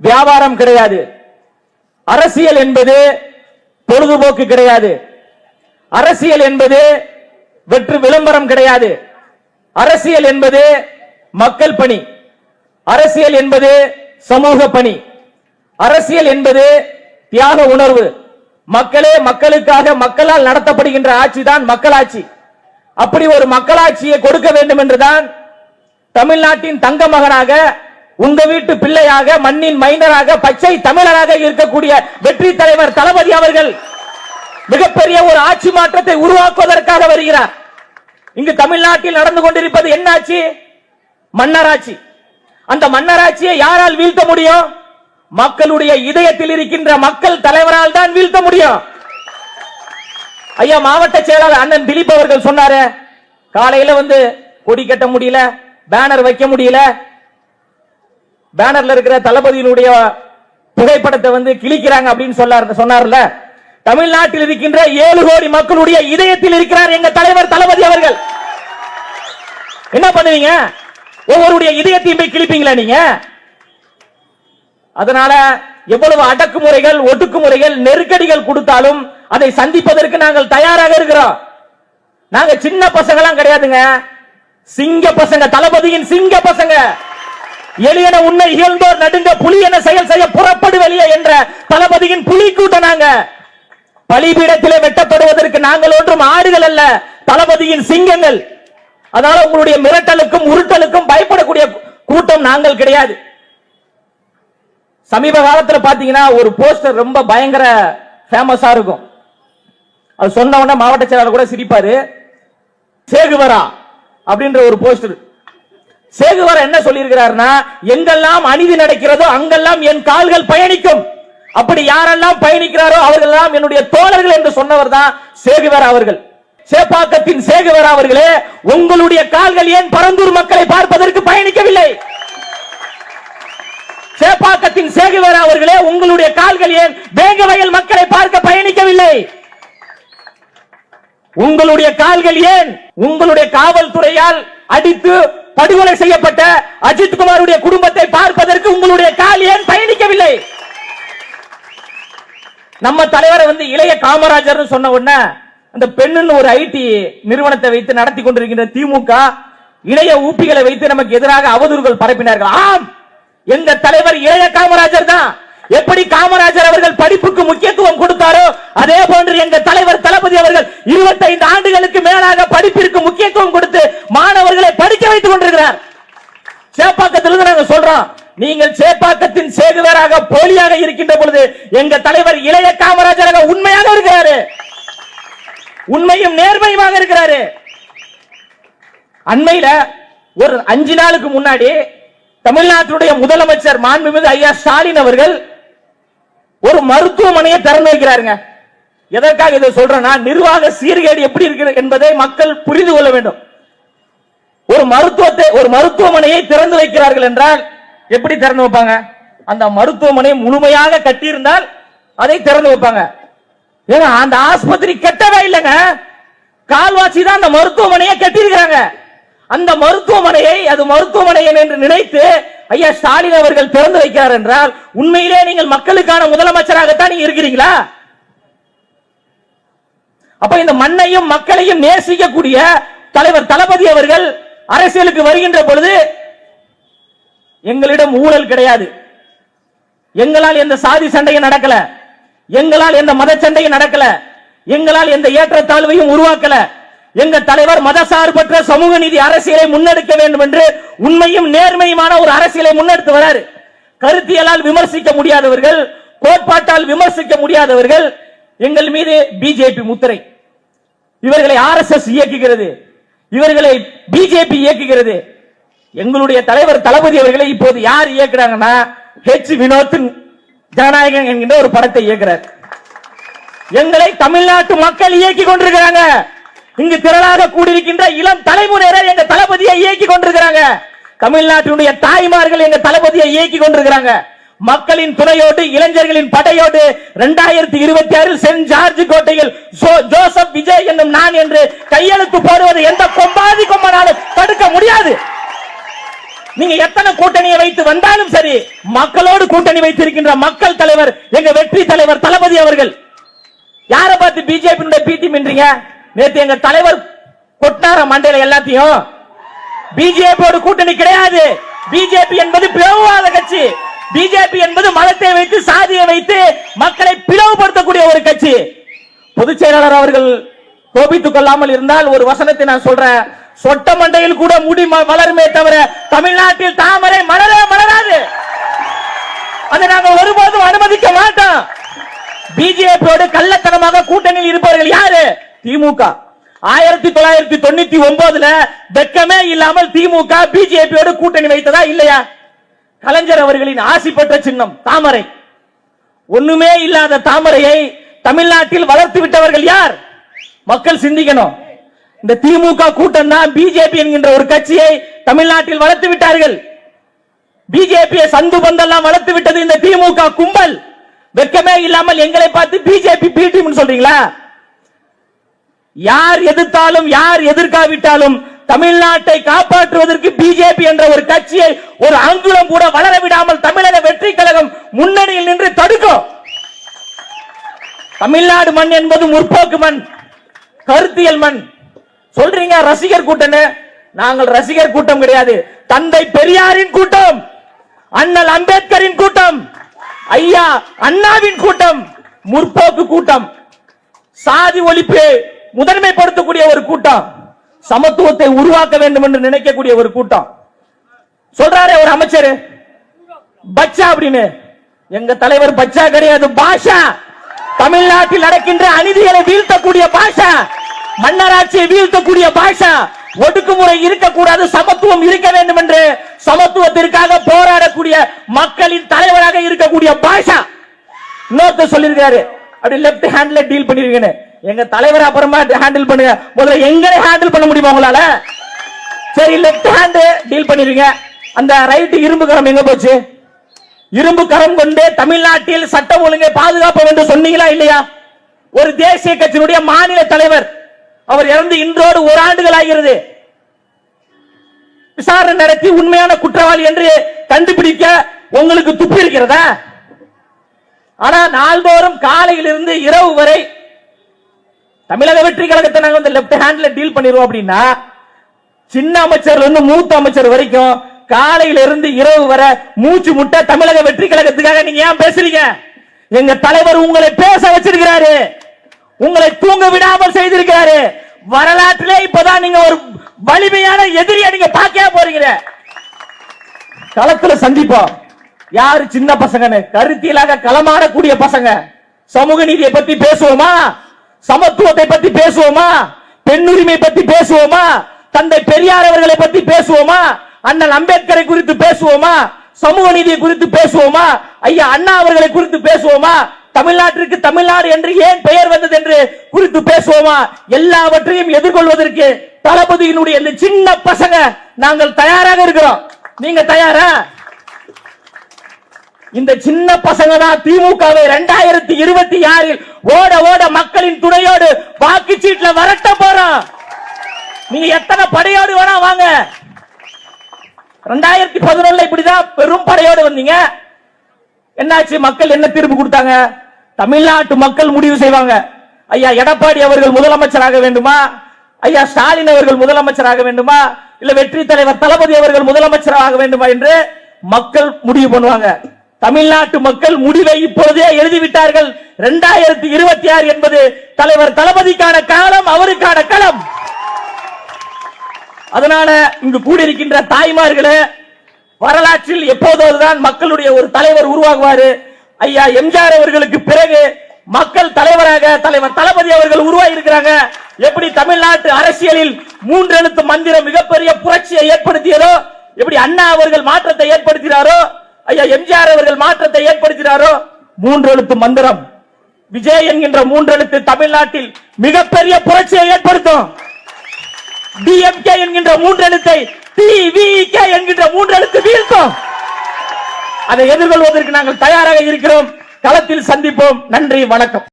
வியாபாரம் கிடையாது. அரசியல் என்பது பொழுதுபோக்கு கிடையாது. அரசியல் என்பது வெற்று விளம்பரம் கிடையாது. அரசியல் என்பது மக்கள் பணி. அரசியல் என்பது சமூக பணி. அரசியல் என்பது தியாக உணர்வு. மக்களே மக்களுக்காக மக்களால் நடத்தப்படுகின்ற ஆட்சி தான் மக்களாட்சி. அப்படி ஒரு மக்களாட்சியை கொடுக்க வேண்டும் என்றுதான் தமிழ்நாட்டின் தங்க மகனாக, உங்க வீட்டு பிள்ளையாக, மண்ணின் மைந்தராக, பச்சை தமிழராக இருக்கக்கூடிய வெற்றி தலைவர் தளபதி அவர்கள் மிகப்பெரிய ஒரு ஆட்சி மாற்றத்தை உருவாக்குவதற்காக வருகிறார். இங்கு தமிழ்நாட்டில் நடந்து கொண்டிருப்பது என்ன ஆட்சி? மன்னராட்சி. அந்த மன்னராட்சியை யாரால் வீழ்த்த முடியும்? மக்களுடைய இதயத்தில் இருக்கின்ற மக்கள் தலைவரால் தான் வீழ்த்த முடியும். ஐயா மாவட்ட செயலாளர் அண்ணன் திலீப் அவர்கள் சொன்னாரு, காலையில வந்து கொடி கட்ட முடியல, பேனர் வைக்க முடியல, பேனர்ல இருக்கிற தளபதியினுடைய புகைப்படத்தை வந்து கிழிக்கிறாங்க அப்படின்னு சொன்னார்ல. தமிழ்நாட்டில் இருக்கின்ற 7 கோடி மக்களுடைய இதயத்தில் இருக்கிறார் எங்க தலைவர் தளபதி அவர்கள். என்ன பண்ணுவீங்க? ஒவ்வொருடைய இதயத்தையும் போய் கிழிப்பீங்களா நீங்க? அதனால எவ்வளவு அடக்குமுறைகள், ஒடுக்குமுறைகள், நெருக்கடிகள் கொடுத்தாலும் அதை சந்திப்பதற்கு நாங்கள் தயாராக இருக்கிறோம். நாங்க சின்ன பசங்களாம் கிடையாதுங்க, சிங்க பசங்க, தளபதியின் சிங்க பசங்க. எளியன உன்னை இகழ்ந்தோர் நடுங்க, புலி என செயல் செய்ய புறப்படு வெளியே என்ற தளபதியின் புலி கூட்டம். நாங்க பலிபீடத்திலே வெட்டப்படுவதற்கு நாங்கள் ஒன்றும் ஆடுகள் அல்ல, தளபதியின் சிங்கங்கள். அதனால உங்களுடைய மிரட்டலுக்கும் உருட்டலுக்கும் பயப்படக்கூடிய கூட்டம் நாங்கள் கிடையாது. சமீப காலத்தில் பாத்தீங்கன்னா ஒரு போஸ்டர் ரொம்ப பயங்கர ஃபேமஸா இருக்கும். அது சொன்ன உடனே மாவட்ட செயலாளர் கூட சிரிப்பாரு. சேகுவரா அப்படின்ற ஒரு போஸ்டர். சேகுவரா என்ன சொல்லியிருக்கிறார்னா, எங்கெல்லாம் அநீதி நடக்கிறதோ அங்கெல்லாம் என் கால்கள் பயணிக்கும். அப்படி யாரெல்லாம் பயணிக்கிறாரோ அவர்களெல்லாம் என்னுடைய தோழர்கள் என்று சொன்னவர் தான் சேகுவரா அவர்கள். சேப்பாக்கத்தின் சேகுவரா அவர்களே, உங்களுடைய கால்கள் ஏன் பரந்தூர் மக்களை பார்ப்பதற்கு பயணிக்கவில்லை? சேப்பாக்கத்தின் சேகுவரா அவர்களே, உங்களுடைய கால்கள் ஏன் வேங்கவயல் மக்களை பார்க்க பயணிக்கவில்லை? உங்களுடைய கால்கள் ஏன் உங்களுடைய காவல்துறையால் அடித்து படுகொலை செய்யப்பட்ட அஜித் குமாருடைய குடும்பத்தை பார்ப்பதற்கு உங்களுடைய கால் ஏன் பயணிக்கவில்லை? நம்ம தலைவரை வந்து இளைய காமராஜர் சொன்ன உடனே அந்த பெண்ணுன்னு ஒரு ஐடி நிறுவனத்தை வைத்து நடத்தி கொண்டிருக்கின்ற திமுக இளைய ஊப்பிகளை வைத்து நமக்கு எதிராக அவதூறுகள் பரப்பினார்கள். ஆம், எங்க தலைவர் இளைய காமராஜர் தான். எப்படி காமராஜர் அவர்கள் படிப்புக்கு முக்கியத்துவம் கொடுத்தாரோ அதே போன்று எங்க தலைவர் தளபதி அவர்கள் 25 ஆண்டுகளுக்கு மேலாக படிப்பிற்கு முக்கியத்துவம் கொடுத்து மாணவர்களை படிக்க வைத்துக் கொண்டிருக்கிறார். சேப்பாக்கத்திலிருந்து நாங்க சொல்றோம், நீங்கள் சேப்பாக்கத்தின் சேகுவராக போலியாக இருக்கின்ற பொழுது எங்க தலைவர் இளைய காமராஜராக உண்மையாக இருக்கிறாரு, உண்மையும் நேர்மையுமாக இருக்கிறாரு. அண்மையில ஒரு 5 நாளுக்கு முன்னாடி தமிழ்நாட்டுடைய முதலமைச்சர் மாண்புமிகு ஐயா ஸ்டாலின் அவர்கள் ஒரு மருத்துவமனையை திறந்து வைக்கிறாருங்க. எதற்காக இதை சொல்றேன்னா, நிர்வாக சீர்கேடு எப்படி இருக்கிறது என்பதை மக்கள் புரிந்து கொள்ள வேண்டும். ஒரு மருத்துவமனையை திறந்து வைக்கிறார்கள் என்றால் எப்படி திறந்து வைப்பாங்க? அந்த மருத்துவமனை முழுமையாக கட்டியிருந்தால் அதை திறந்து வைப்பாங்க. ஏன்னா அந்த ஆஸ்பத்திரி கட்டவே இல்லைங்க, கால்வாசி தான் அந்த மருத்துவமனையை கட்டியிருக்கிறாங்க. அந்த மருத்துவமனையை அது மருத்துவமனை என்று நினைத்து ஐயா ஸ்டாலின் அவர்கள் திறந்து வைக்கிறார் என்றால் உண்மையிலே நீங்கள் மக்களுக்கான முதலமைச்சராகத்தான் நீங்க இருக்கிறீங்களா? அப்ப இந்த மண்ணையும் மக்களையும் நேசிக்கக்கூடிய தலைவர் தளபதி அவர்கள் அரசியலுக்கு வருகின்ற பொழுது எங்களிடம் ஊழல் கிடையாது, எங்களால் எந்த சாதி சண்டையும் நடக்கல, எங்களால் எந்த மத சண்டையும் நடக்கல, எங்களால் எந்த ஏற்றத்தாழ்வையும் உருவாக்கல. எங்க தலைவர் மதசார்பற்ற சமூக நீதி அரசியலை முன்னெடுக்க வேண்டும் என்று உண்மையும் நேர்மையுமான ஒரு அரசியலை முன்னெடுத்து வராரு. கருத்தியலால் விமர்சிக்க முடியாதவர்கள், கோட்பாட்டால் விமர்சிக்க முடியாதவர்கள் எங்கள் மீது பிஜேபி முத்திரை. இவர்களை ஆர்எஸ்எஸ் இயக்குகிறது, இவர்களை பிஜேபி இயக்குகிறது. எங்களுடைய தலைவர் தளபதி அவர்களை இப்போது யார் இயக்குறாங்கன்னா ஹெச் வினோத்தின் ஜனநாயகம் என்கின்ற ஒரு படத்தை இயக்குறார். எங்களை தமிழ்நாட்டு மக்கள் இயக்கி கொண்டிருக்கிறாங்க. இங்கு திரளாக கூடியிருக்கின்ற இளம் தலைமுறையினர் எங்க தளபதியை இயக்கி கொண்டிருக்கிறாங்க. தமிழ்நாட்டினுடைய தாய்மார்கள் எங்க தளபதியை இயக்கி கொண்டிருக்கிறாங்க. மக்களின் துணையோடு, இளைஞர்களின் படையோடு 2026 சென்ட் ஜார்ஜ் கோட்டையில் ஜோசப் விஜய் என்னும் நான் என்று கையெழுத்து போடுவது எந்த கொம்பாதி கொம்பனாலும் தடுக்க முடியாது. நீங்க எத்தனை கூட்டணியை வைத்து வந்தாலும் சரி, மக்களோடு கூட்டணி வைத்திருக்கின்ற மக்கள் தலைவர் எங்க வெற்றி தலைவர் தளபதி அவர்கள். யாரை பார்த்து பிஜேபி பீத்தி மின்றீங்க? நேத்து எங்க தலைவர் கொட்டார மண்டையில எல்லாத்தையும். பிஜேபியோட கூட்டணி கிடையாது. பிஜேபி என்பது பிளவுவாத கட்சி. பிஜேபி என்பது மதத்தை வைத்து சாதியை வைத்து மக்களை பிளவுபடுத்தக்கூடிய ஒரு கட்சி. பொதுச் செயலாளர் அவர்கள் கோபித்துக் கொள்ளாமல் இருந்தால் ஒரு வசனத்தை நான் சொல்றேன். சொட்ட மண்டையில் கூட முடி மலருமே தவிர தமிழ்நாட்டில் தாமரை மலரே மலராது. அதை நாங்கள் ஒருபோதும் அனுமதிக்க மாட்டோம். பிஜேபியோடு கள்ளத்தனமாக கூட்டணியில் இருப்பவர்கள் யாரு? திமுக. 1999 வெக்கமே இல்லாமல் திமுக பிஜேபியோடு கூட்டணி வைத்ததா இல்லையா? கலைஞர் அவர்களின் ஆசி பெற்ற சின்னம் தாமரை. ஒண்ணுமே இல்லாத தாமரையை தமிழ்நாட்டில் வளர்த்து விட்டவர்கள் யார்? மக்கள் சிந்திக்கணும். இந்த திமுக கூட்டம் தான் பிஜேபி என்கின்ற ஒரு கட்சியை தமிழ்நாட்டில் வளர்த்து விட்டார்கள். பிஜேபியை சந்து பந்தெல்லாம் வளர்த்து விட்டது இந்த திமுக கும்பல். வெக்கமே இல்லாமல் எங்களை பார்த்து பிஜேபி பி டீம் சொல்றீங்களா? யார் எதிர்த்தாலும் யார் எதிர்க்காவிட்டாலும் தமிழ்நாட்டை காப்பாற்றுவதற்கு பிஜேபி என்ற ஒரு கட்சியை ஒரு அங்குலம் கூட வளர விடாமல் தமிழக வெற்றி கழகம் முன்னணியில் நின்று தடுக்கும். தமிழ்நாடு மண் என்பது முற்போக்கு மண், கருத்தியல் மண். சொல்றீங்க ரசிகர் கூட்டம். நாங்கள் ரசிகர் கூட்டம் கிடையாது. தந்தை பெரியாரின் கூட்டம், அண்ணல் அம்பேத்கரின் கூட்டம், ஐயா அண்ணாவின் கூட்டம், முற்போக்கு கூட்டம், சாதி ஒழிப்பு முதன்மைப்படுத்தக்கூடிய ஒரு கூட்டம், சமத்துவத்தை உருவாக்க வேண்டும் என்று நினைக்கக்கூடிய ஒரு கூட்டம். சொல்றாரு ஒரு அமைச்சர் பச்சா அப்படின்னு. எங்க தலைவர் பச்சா கிடையாது, பாஷா. தமிழ்நாட்டில் நடக்கின்ற அநீதிகளை வீழ்த்தக்கூடிய பாஷா, மன்னராட்சியை வீழ்த்தக்கூடிய பாஷா. ஒடுக்குமுறை இருக்கக்கூடாது, சமத்துவம் இருக்க வேண்டும் என்று சமத்துவத்திற்காக போராடக்கூடிய மக்களின் தலைவராக இருக்கக்கூடிய பாஷா. இன்னொருத்தர் சொல்லிருக்காரு, அப்படி லெப்ட் ஹேண்ட்ல டீல் பண்ணிருக்கீங்க. எங்க தலைவர் அப்புறமா ஹேண்டில் பண்ணுங்க, முதல்ல எங்களை ஹேண்டில் பண்ண முடியுமா உங்களால? சரி, லெப்ட் ஹேண்ட் டீல் பண்ணிருங்க. அந்த ரைட் இரும்பு கரம் எங்க போச்சு? இரும்பு கரம் கொண்டு தமிழ்நாட்டில் சட்டம் ஒழுங்கை பாதுகாப்போம் என்று சொன்னீங்களா இல்லையா? ஒரு தேசிய கட்சியினுடைய மாநில தலைவர் அவர் இறந்து இன்றோடு 1 ஆண்டுகள் ஆகிறது. விசாரணை நடத்தி உண்மையான குற்றவாளி என்று கண்டுபிடிக்க உங்களுக்கு துப்பு இருக்கிறதா? ஆனா நாள்தோறும் காலையிலிருந்து இரவு வரை தமிழக வெற்றி கழகத்தை நாங்கள் வந்து லெப்ட் ஹேண்ட்ல டீல் பண்ணிடுவோம் அப்படின்னா, சின்ன அமைச்சர்ல இருந்து மூத்த அமைச்சர் வரைக்கும் காலையில இருந்து இரவு வரை மூச்சு முட்டை தமிழக வெற்றி கழகத்துக்காக நீங்க ஏன் பேசுறீங்க? எங்க தலைவர் உங்களை பேச வச்சிருக்கிறாரு, உங்களை தூங்க விடாமல் செய்திருக்கிறாரு. வரலாற்றிலே இப்பதான் நீங்க ஒரு வலிமையான எதிரியை நீங்க பார்க்க போறீங்க. களத்துல சந்திப்போம். யாரு சின்ன பசங்கன்னு கருத்தியலாக களமாடக்கூடிய பசங்க. சமூக நீதியை பத்தி பேசுவோமா? சமத்துவத்தை பத்தி பேசுவோமா? பெண்ணுரிமை பத்தி பேசுவோமா? தந்தை பெரியார் அவர்களை பத்தி பேசுவோமா? அண்ணல் அம்பேத்கரை குறித்து பேசுவோமா? சமூக நீதியை குறித்து பேசுவோமா? ஐயா அண்ணா அவர்களை குறித்து பேசுவோமா? தமிழ்நாட்டிற்கு தமிழ்நாடு என்று ஏன் பெயர் வந்தது என்று குறித்து பேசுவோமா? எல்லாவற்றையும் எதிர்கொள்வதற்கு தளபதியினுடைய இந்த சின்ன பசங்க நாங்கள் தயாராக இருக்கிறோம். நீங்க தயாரா? இந்த சின்ன பசங்க தான் திமுகவை 2026 ஓட ஓட மக்களின் துணையோடு வாக்குச்சீட்டுல வரட்ட போறோம். நீங்க எத்தனை படையோடு வேணா வாங்க. 2011 இப்படிதான் பெரும் படையோடு வந்தீங்க. என்னாச்சு? மக்கள் என்ன தீர்ப்பு கொடுத்தாங்க? தமிழ்நாட்டு மக்கள் முடிவு செய்வாங்க. ஐயா எடப்பாடி அவர்கள் முதலமைச்சராக வேண்டுமா, ஐயா ஸ்டாலின் அவர்கள் முதலமைச்சராக வேண்டுமா, இல்ல வெற்றி தலைவர் தளபதி அவர்கள் முதலமைச்சராக வேண்டுமா என்று மக்கள் முடிவு பண்ணுவாங்க. தமிழ்நாட்டு மக்கள் முடிவை இப்பொழுதே எழுதிவிட்டார்கள். 2026 என்பது தலைவர் தளபதிக்கான காலம், அவருக்கான களம். அதனால இங்கு கூடியிருக்கின்ற தாய்மார்களே, வரலாற்றில் எப்போதுதான் மக்களுடைய ஒரு தலைவர் உருவாகுவாரு. ஐயா எம்ஜிஆர் அவர்களுக்கு பிறகு மக்கள் தலைவராக தலைவர் தளபதி அவர்கள் உருவாகி இருக்கிறாங்க. எப்படி தமிழ்நாட்டு அரசியலில் 3 எழுத்து மந்திரம் மிகப்பெரிய புரட்சியை ஏற்படுத்தியதோ, எப்படி அண்ணா அவர்கள் மாற்றத்தை ஏற்படுத்தினாரோ, ஐயா எம்ஜிஆர் அவர்கள் மாற்றத்தை ஏற்படுத்தினாரோ, 3 எழுத்து மந்திரம் விஜய் என்கின்ற 3 எழுத்து தமிழ்நாட்டில் மிகப்பெரிய புரட்சியை ஏற்படுத்தும். டிஎம்கே என்கின்ற 3 எழுத்தை டிவிகே என்கின்ற 3 எழுத்து வீழ்த்தும். அதை எதிர்கொள்வதற்கு நாங்கள் தயாராக இருக்கிறோம். களத்தில் சந்திப்போம். நன்றி, வணக்கம்.